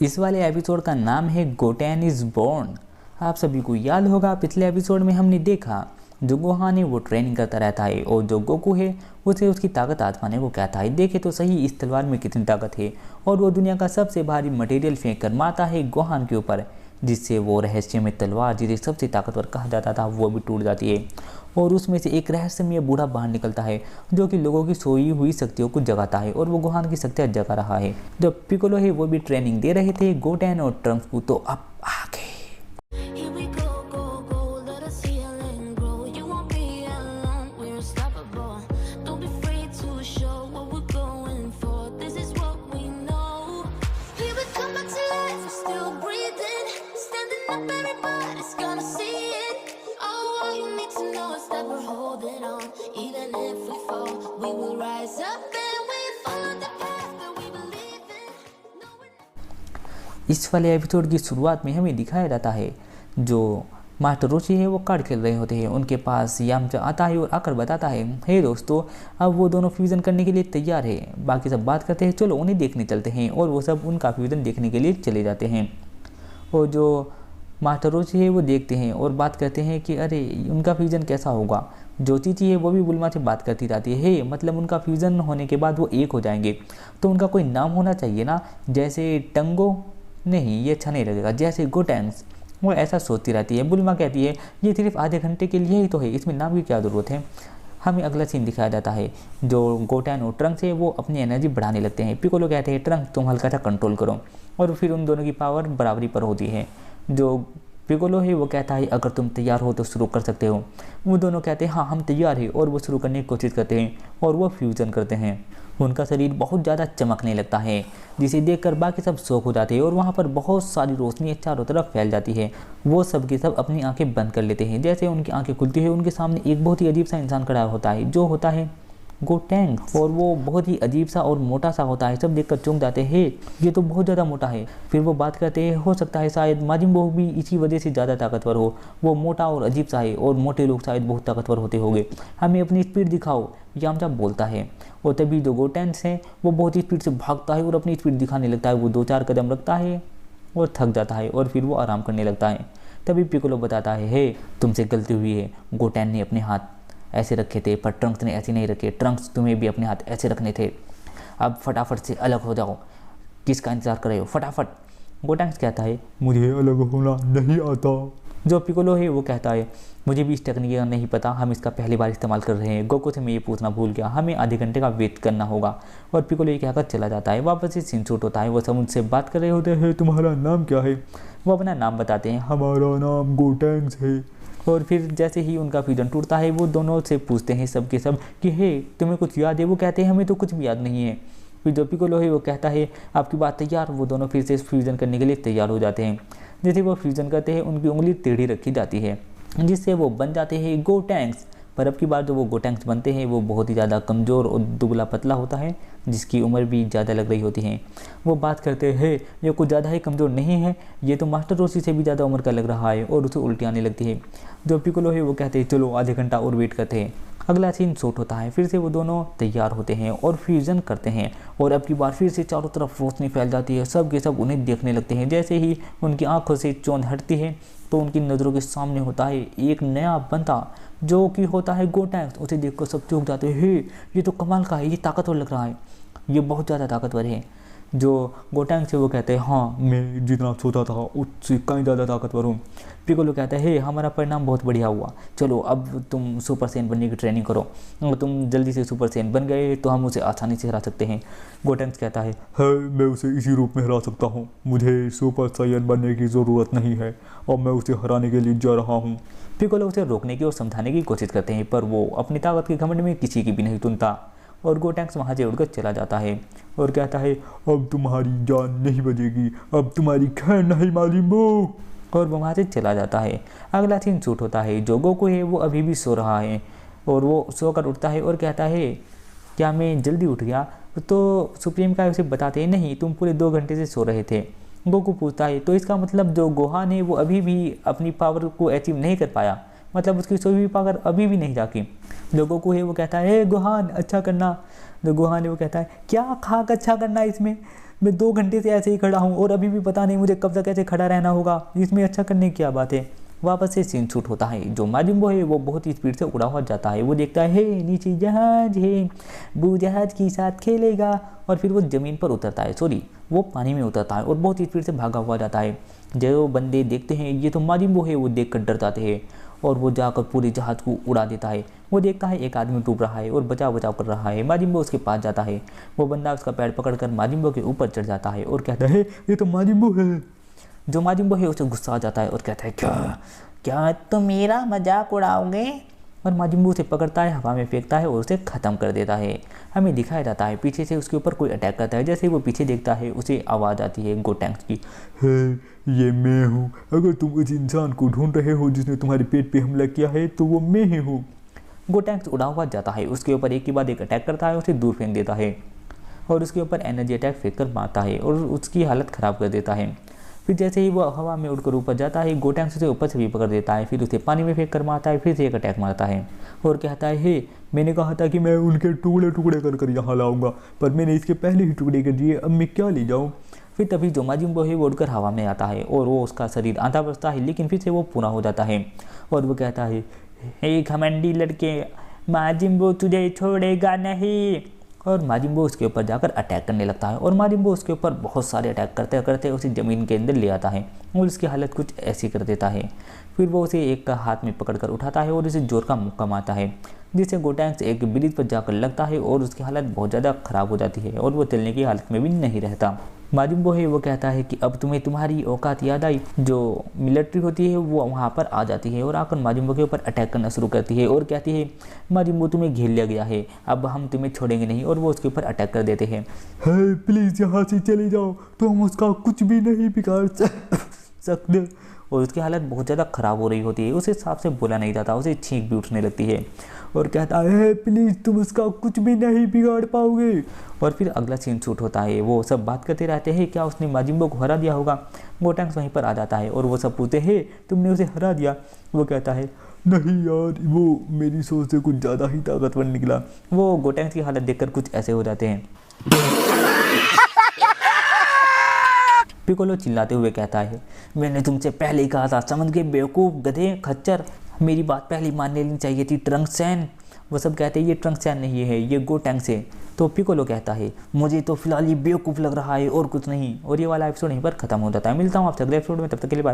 इस वाले एपिसोड का नाम है गोटेन इज बोर्न। आप सभी को याद होगा पिछले एपिसोड में हमने देखा जो गोहान है वो ट्रेनिंग करता रहता है और जो गोकू है उसे उसकी ताकत आजमाने को कहता है। देखे तो सही इस तलवार में कितनी ताकत है, और वो दुनिया का सबसे भारी मटेरियल फेंक कर मारता है गोहान के ऊपर, जिससे वो रहस्यमय तलवार जिसे सबसे ताकतवर कहा जाता था वो भी टूट जाती है और उसमें से एक रहस्यमय बूढ़ा बाहर निकलता है जो कि लोगों की सोई हुई शक्तियों को जगाता है, और वो गोहान की शक्तियाँ जगा रहा है। जो पिकोलो है वो भी ट्रेनिंग दे रहे थे गोटेन और ट्रंक्स को। तो अब आगे इस वाले एपिसोड की शुरुआत में हमें दिखाया जाता है जो मास्टर रोशी है वो कार्ड खेल रहे होते हैं। उनके पास यामचा आता है और आकर बताता है, हे दोस्तों, अब वो दोनों फ्यूज़न करने के लिए तैयार है। बाकी सब बात करते हैं, चलो उन्हें देखने चलते हैं, और वो सब उनका फ्यूज़न देखने के लिए चले जाते हैं। और जो मास्टर रोशी है वो देखते हैं और बात करते हैं कि अरे उनका फ्यूज़न कैसा होगा। जो चीची है वो भी बुल्मा से बात करती रहती है, मतलब उनका फ्यूज़न होने के बाद वो एक हो जाएंगे तो उनका कोई नाम होना चाहिए ना, जैसे टंगो, नहीं ये अच्छा नहीं लगेगा, जैसे गोटैंग्स। वो ऐसा सोचती रहती है। बुल्मा कहती है ये सिर्फ आधे घंटे के लिए ही तो है, इसमें नाम की क्या ज़रूरत है। हमें अगला सीन दिखाया जाता है जो गोटैन और ट्रंक्स है वो अपनी एनर्जी बढ़ाने लगते हैं। पिकोलो कहते हैं ट्रंक्स तुम हल्का सा कंट्रोल करो, और फिर उन दोनों की पावर बराबरी पर होती है। जो पिकोलो है वो कहता है अगर तुम तैयार हो तो शुरू कर सकते हो। वो दोनों कहते हैं हाँ हम तैयार हैं, और वो शुरू करने की कोशिश करते हैं और वो फ्यूज़न करते हैं। उनका शरीर बहुत ज़्यादा चमकने लगता है जिसे देखकर बाकी सब शौक हो जाते हैं, और वहाँ पर बहुत सारी रोशनी चारों तरफ फैल जाती है। वो सब के सब अपनी आंखें बंद कर लेते हैं। जैसे उनकी आंखें खुलती है उनके सामने एक बहुत ही अजीब सा इंसान खड़ा होता है जो होता है गोटैंग्स, और वो बहुत ही अजीब सा और मोटा सा होता है। सब देखकर चौंक जाते हैं, ये तो बहुत ज़्यादा मोटा है। फिर वो बात करते हैं हो सकता है शायद माजिम्बो भी इसी वजह से ज़्यादा ताकतवर हो, वो मोटा और अजीब सा है और मोटे लोग शायद बहुत ताकतवर होते होंगे, हमें अपनी स्पीड दिखाओ, यामचा बोलता है। और तभी जो गोटैंग्स है वो बहुत ही स्पीड से भागता है और अपनी स्पीड दिखाने लगता है। वो 2-4 कदम रखता है और थक जाता है और फिर वो आराम करने लगता है। तभी पिकोलो बताता है हे तुमसे गलती हुई है, गोटैन ने अपने हाथ ऐसे रखे थे पर ट्रंक्स ने ऐसे नहीं रखे, ट्रंक्स तुम्हें भी अपने हाथ ऐसे रखने थे, अब फटाफट से अलग हो जाओ, किसका इंतजार कर रहे हो, फटाफट। गोटैंग्स कहता है मुझे अलग होना नहीं आता। जो पिकोलो है वो कहता है मुझे भी इस टेक्निक का नहीं पता, हम इसका पहली बार इस्तेमाल कर रहे हैं, गोकू से मैं ये पूछना भूल गया, हमें आधे घंटे का वेट करना होगा। और पिकोलो ये कहकर चला जाता है। वापस से सीन शूट होता है, वो सब उनसे बात कर रहे होते हैं, तुम्हारा नाम क्या है। वो अपना नाम बताते हैं, हमारा नाम गोटैंग्स है। और फिर जैसे ही उनका फ्यूजन टूटता है वो दोनों से पूछते हैं सब के सब कि हे तुम्हें कुछ याद है। वो कहते हैं हमें तो कुछ भी याद नहीं है। फिर जो पिकोलो है वो कहता है आपकी बात तैयार। वो दोनों फिर से फ्यूजन करने के लिए तैयार हो जाते हैं। जैसे वो फ्यूजन करते हैं उनकी उंगली टेढ़ी रखी जाती है जिससे वो बन जाते हैं गोटैंग्स। पर अब की बार जो वो गोटैंग्स बनते हैं वो बहुत ही ज़्यादा कमज़ोर और दुबला पतला होता है जिसकी उम्र भी ज़्यादा लग रही होती है। वो बात करते हैं ये कुछ ज़्यादा ही कमज़ोर नहीं है, ये तो मास्टर रोशी से भी ज़्यादा उम्र का लग रहा है, और उसे उल्टी आने लगती है। जो पिकोलो है वो कहते हैं चलो आधे घंटा और वेट करते हैं। अगला सीन शूट होता है, फिर से वो दोनों तैयार होते हैं और फ्यूज़न करते हैं, और अब की बार फिर से चारों तरफ रोशनी फैल जाती है। सब के सब उन्हें देखने लगते हैं। जैसे ही उनकी आंखों से चौंध हटती है तो उनकी नज़रों के सामने होता है एक नया बंदा जो कि होता है गोटैंग्स। उसे देखकर सब चौंक जाते हैं, हे ये तो कमाल का है, ये ताकतवर लग रहा है, ये बहुत ज़्यादा ताकतवर है। जो गोटैंग्स से वो कहते हैं हाँ मैं जितना सोचा था उससे कहीं ज़्यादा ताकतवर हूँ। पिकोलो कहता है हे हमारा परिणाम बहुत बढ़िया हुआ, चलो अब तुम सुपर सैयन बनने की ट्रेनिंग करो, अगर तुम जल्दी से सुपर सैयन बन गए तो हम उसे आसानी से हरा सकते हैं। गोटैंग्स कहता है मैं उसे इसी रूप में हरा सकता हूँ, मुझे सुपर सैयन बनने की ज़रूरत नहीं है और मैं उसे हराने के लिए जा रहा हूँ। पिकोलो उसे रोकने की और समझाने की कोशिश करते हैं पर वो अपनी ताकत के घमंड में किसी की भी नहीं सुनता, और गोटैंग्स वहाँ से उड़कर चला जाता है और कहता है अब तुम्हारी जान नहीं बचेगी, अब तुम्हारी खैर नहीं माजिम्बो, और वो वहाँ से चला जाता है। अगला सीन शूट होता है, जो गोकू है वो अभी भी सो रहा है और वो सोकर उठता है और कहता है क्या मैं जल्दी उठ गया। तो सुप्रीम का उसे बताते हैं नहीं तुम पूरे 2 घंटे से सो रहे थे। गोकू पूछता है तो इसका मतलब जो गोहान है वो अभी भी अपनी पावर को अचीव नहीं कर पाया, मतलब उसकी सोई हुई पावर अभी भी नहीं जागी। जो गोकू है वो कहता है गोहान अच्छा करना। जो गोहान है वो कहता है क्या खाक अच्छा करना इसमें। मैं 2 घंटे से ऐसे ही खड़ा हूँ और अभी भी पता नहीं मुझे कब तक ऐसे खड़ा रहना होगा, इसमें अच्छा करने की क्या बात है। वापस से सीन शूट होता है। जो माजिन बू है वो बहुत ही स्पीड से उड़ा हुआ जाता है। वो देखता है नीचे जहाज है, वो जहाज के साथ खेलेगा, और फिर वो ज़मीन पर उतरता है, सॉरी वो पानी में उतरता है और बहुत ही स्पीड से भागा हुआ जाता है। जो बंदे देखते हैं ये तो माजिन बू है, वो देख कर डर जाते हैं और वो जाकर पूरे जहाज को उड़ा देता है। वो देखता है एक आदमी डूब रहा है और बचाव बचाव कर रहा है। माजिन बू उसके पास जाता है। वो बंदा उसका पैर पकड़कर माजिन बू के ऊपर चढ़ जाता है और कहता है ये तो माजिन बू है। जो माजिन बू है उसे गुस्सा आ जाता है और कहता है क्या क्या तुम मेरा मजाक उड़ाओगे, और माजिन बू उसे पकड़ता है, हवा में फेंकता है और उसे ख़त्म कर देता है। हमें दिखाया जाता है पीछे से उसके ऊपर कोई अटैक करता है। जैसे ही वो पीछे देखता है उसे आवाज़ आती है गोटैंक्स की, है ये मैं हूँ, अगर तुम उस इंसान को ढूंढ रहे हो जिसने तुम्हारे पेट पे हमला किया है तो वो मैं ही हूँ। गोटैंक्स उड़ा हुआ जाता है, उसके ऊपर एक के बाद एक अटैक करता है, उसे दूर फेंक देता है और उसके ऊपर एनर्जी अटैक फेंक कर मारता है और उसकी हालत ख़राब कर देता है। फिर जैसे ही वो हवा में उड़कर ऊपर जाता है, गोटैंक्स उसे ऊपर से भी पकड़ देता है, फिर उसे पानी में फेंक कर मारता है, फिर से एक अटैक मारता है और कहता है हे मैंने कहा था कि मैं उनके टुकड़े टुकड़े कर कर यहाँ लाऊंगा, पर मैंने इसके पहले ही टुकड़े कर दिए, अब मैं क्या ले जाऊँ। फिर तभी जो माजिन बू है वो उड़कर हवा में आता है और वो उसका शरीर आधा बचता है, लेकिन फिर से वो पूरा हो जाता है और वो कहता है हे घमंडी लड़के, माजिन बू तुझे छोड़ेगा नहीं, और माजिन बू उसके ऊपर जाकर अटैक करने लगता है और माजिन बू उसके ऊपर बहुत सारे अटैक करते करते उसे ज़मीन के अंदर ले आता है और उसकी हालत कुछ ऐसी कर देता है। फिर वो उसे एक का हाथ में पकड़कर उठाता है और उसे जोर का मुक्का मारता है, जिससे गोटैंक्स एक ब्रिज पर जाकर लगता है और उसकी हालत बहुत ज़्यादा ख़राब हो जाती है और वो चलने की हालत में भी नहीं रहता। माजिन बू है वो कहता है कि अब तुम्हें तुम्हारी औकात याद आई। जो मिलिट्री होती है वो वहाँ पर आ जाती है और आकर माजिन बू के ऊपर अटैक करना शुरू करती है और कहती है माजिन बू तुम्हें घेर लिया गया है, अब हम तुम्हें छोड़ेंगे नहीं, और वो उसके ऊपर अटैक कर देते हैं। प्लीज़ यहाँ से चले जाओ, तो हम उसका कुछ भी नहीं बिगाड़ सकते। और उसकी हालत बहुत ज़्यादा ख़राब हो रही होती है, उसे साफ से बोला नहीं जाता, उसे छींक भी उठने लगती है और कहता है प्लीज़ तुम उसका कुछ भी नहीं बिगाड़ पाओगे। और फिर अगला सीन शूट होता है। वो सब बात करते रहते हैं क्या उसने माजिन बू को हरा दिया होगा। गोटैंक्स वहीं पर आ जाता है और वो सब पूछते हैं तुमने उसे हरा दिया। वो कहता है नहीं यार, वो मेरी सोच से कुछ ज़्यादा ही ताकतवर निकला। वो गोटैंक्स की हालत देखकर कुछ ऐसे हो जाते हैं। पिकोलो चिल्लाते हुए कहता है मैंने तुमसे पहले ही कहा था, समझ गए बेवकूफ़, गधे, खच्चर, मेरी बात पहले मान लेनी चाहिए थी, ट्रंक्सैन। वो सब कहते हैं ये ट्रंक्सैन नहीं है, ये गोटैंक्स है। तो पिकोलो कहता है मुझे तो फिलहाल ये बेवकूफ़ लग रहा है और कुछ नहीं। और ये वाला एपिसोड यहीं पर खत्म हो जाता है। मिलता हूँ आपसे अगले एपिसोड में, तब तक के लिए बाय।